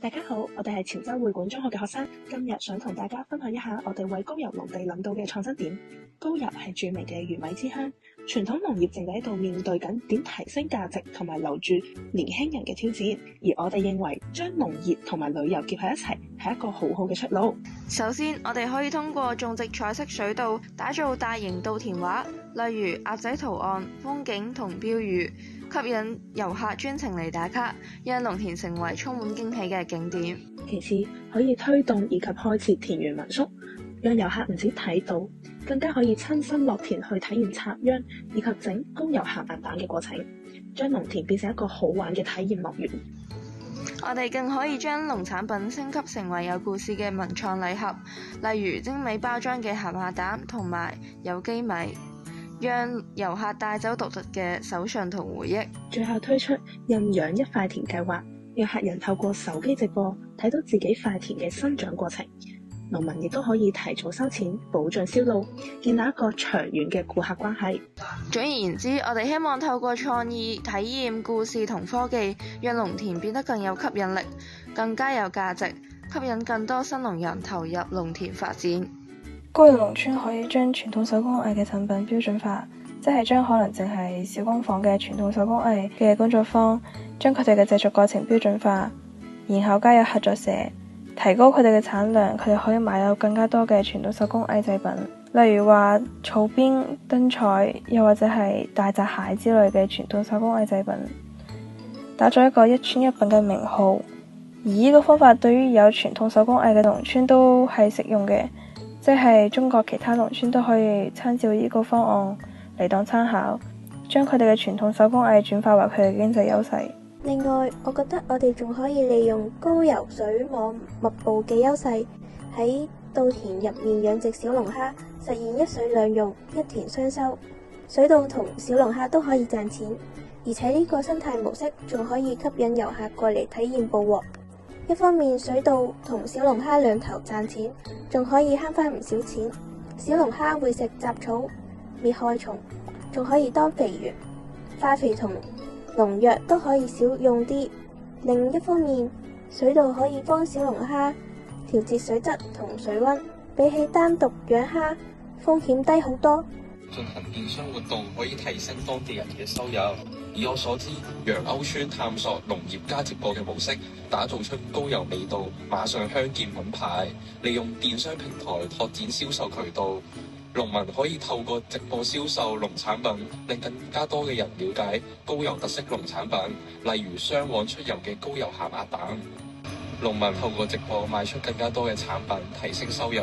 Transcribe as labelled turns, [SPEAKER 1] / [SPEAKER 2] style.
[SPEAKER 1] 大家好，我哋係潮州會館中學嘅學生，今日想同大家分享一下我哋為高郵農地諗到嘅創新點。高郵係著名嘅魚米之鄉，傳統農業正喺度面對緊點提升價值同埋留住年輕人嘅挑戰，而我哋認為將農業同埋旅遊結合一齊係一個好好嘅出路。
[SPEAKER 2] 首先，我哋可以通過種植彩色水稻，打造大型稻田畫，例如鴨仔圖案、風景同標語，吸引遊客專程嚟打卡，讓農田成為充滿驚喜嘅景點。
[SPEAKER 1] 其次，可以推動以及開設田園民宿，讓遊客唔止睇到，更加可以親身落田去體驗插秧以及整高郵鹹鴨蛋嘅過程，將農田變成一個好玩嘅體驗樂園。
[SPEAKER 2] 我哋更可以將農產品升級成為有故事嘅文創禮盒，例如精美包裝嘅鹹鴨蛋同埋有機米，讓遊客帶走獨特嘅手信同回憶。
[SPEAKER 1] 最後推出認養一塊田計劃，讓客人透過手機直播睇到自己塊田嘅生長過程。農民亦都可以提早收錢，保障銷路，建立一個長遠嘅顧客關係。
[SPEAKER 2] 總而言之，我哋希望透過創意、體驗、故事同科技，讓農田變得更有吸引力，更加有價值，吸引更多新農人投入農田發展。
[SPEAKER 3] 高郵農村可以將傳統手工藝嘅產品標準化，即係將可能淨係小工坊嘅傳統手工藝嘅工作坊，將佢哋嘅製作過程標準化，然後加入合作社，提高佢哋嘅產量，佢哋可以買到更加多嘅傳統手工藝製品，例如話草編、燈彩，又或者係大閘蟹之類嘅傳統手工藝製品，打造一個一村一品嘅名號。而呢個方法對於有傳統手工藝嘅農村都係適用嘅，即係中國其他農村都可以參照呢個方案嚟當參考，將佢哋嘅傳統手工藝轉化為佢哋嘅經濟優勢。
[SPEAKER 4] 另外，我覺得我哋仲可以利用高郵水網密布嘅優勢，喺稻田入面養殖小龍蝦，實現一水兩用、一田雙收。水稻同小龍蝦都可以賺錢，而且呢個生態模式仲可以吸引遊客過嚟體驗捕獲。一方面水稻同小龍蝦兩頭賺錢，仲可以慳翻唔少錢。小龍蝦會食雜草、滅害蟲，仲可以當肥源，化肥同農藥都可以少用啲。另一方面，水稻可以幫小龍蝦調節水質同水溫，比起單獨養蝦，風險低好多。
[SPEAKER 5] 進行電商活動可以提升當地人嘅收入。以我所知，楊歐村探索農業加直播嘅模式，打造出高郵味道馬上香見品牌，利用電商平台拓展銷售渠道。農民可以透過直播銷售農產品，令更加多嘅人了解高郵特色農產品，例如雙黃出遊嘅高郵鹹鴨蛋。農民透過直播賣出更加多嘅產品，提升收入。